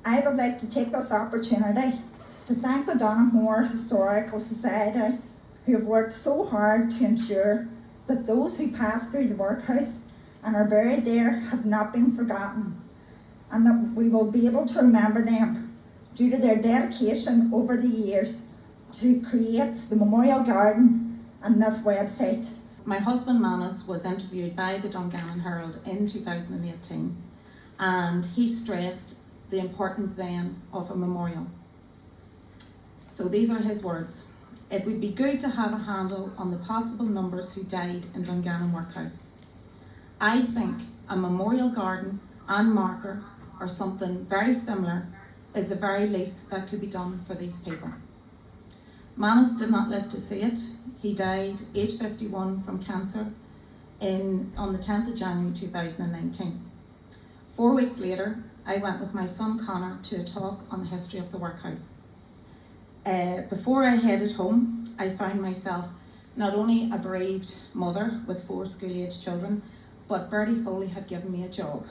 I would like to take this opportunity to thank the Dungannon Historical Society, who have worked so hard to ensure that those who passed through the workhouse and are buried there have not been forgotten, and that we will be able to remember them due to their dedication over the years to create the Memorial Garden and this website. My husband Manus was interviewed by the Dungannon Herald in 2018, and he stressed the importance then of a memorial. So these are his words. It would be good to have a handle on the possible numbers who died in Dungannon Workhouse. I think a memorial garden and marker or something very similar is the very least that could be done for these people. Manus did not live to see it. He died aged 51 from cancer on the 10th of January 2019. 4 weeks later, I went with my son Connor to a talk on the history of the workhouse. Before I headed home, I found myself not only a bereaved mother with 4 school-aged children, but Bertie Foley had given me a job.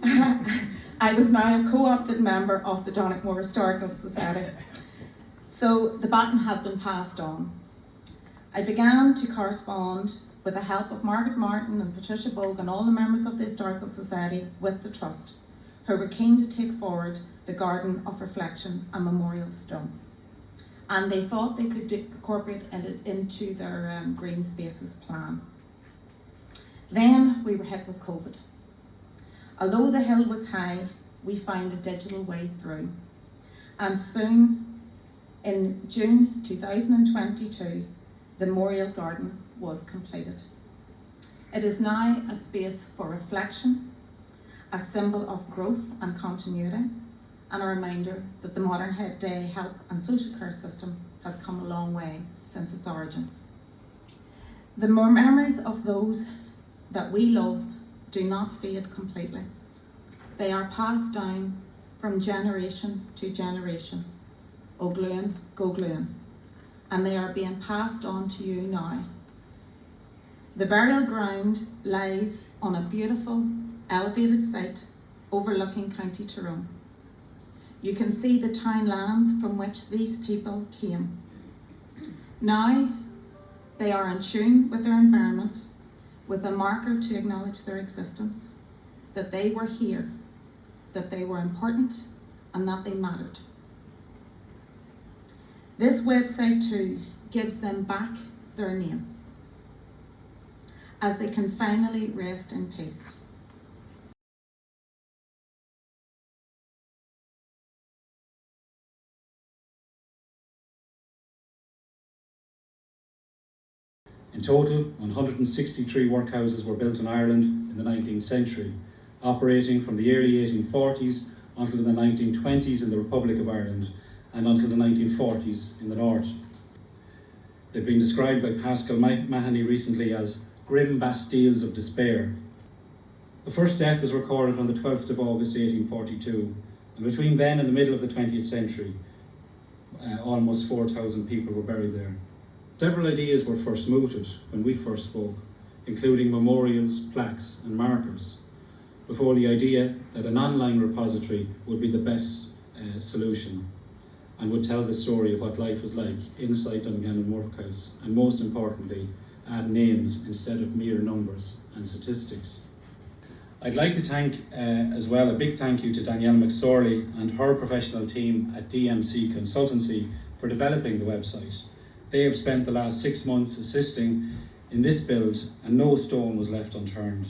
I was now a co-opted member of the Dungannon Historical Society. So the baton had been passed on. I began to correspond with the help of Margaret Martin and Patricia Bogue and all the members of the Historical Society with the Trust, who were keen to take forward the Garden of Reflection and Memorial Stone. And they thought they could incorporate it into their green spaces plan. Then we were hit with COVID. Although the hill was high, we found a digital way through. And soon, in June 2022, the Memorial Garden was completed. It is now a space for reflection, a symbol of growth and continuity, and a reminder that the modern day health and social care system has come a long way since its origins. The memories of those that we love do not fade completely. They are passed down from generation to generation. O Gluin, go Gluin. And they are being passed on to you now. The burial ground lies on a beautiful, elevated site overlooking County Tyrone. You can see the town lands from which these people came. Now, they are in tune with their environment, with a marker to acknowledge their existence, that they were here, that they were important, and that they mattered. This website too gives them back their name, as they can finally rest in peace. In total, 163 workhouses were built in Ireland in the 19th century, operating from the early 1840s until the 1920s in the Republic of Ireland and until the 1940s in the North. They've been described by Pascal Mahoney recently as grim bastilles of despair. The first death was recorded on the 12th of August 1842, and between then and the middle of the 20th century, almost 4,000 people were buried there. Several ideas were first mooted when we first spoke, including memorials, plaques and markers, before the idea that an online repository would be the best solution and would tell the story of what life was like inside Dungannon Workhouse, and most importantly, add names instead of mere numbers and statistics. I'd like to thank as well a big thank you to Danielle McSorley and her professional team at DMC Consultancy for developing the website. They have spent the last 6 months assisting in this build, and no stone was left unturned.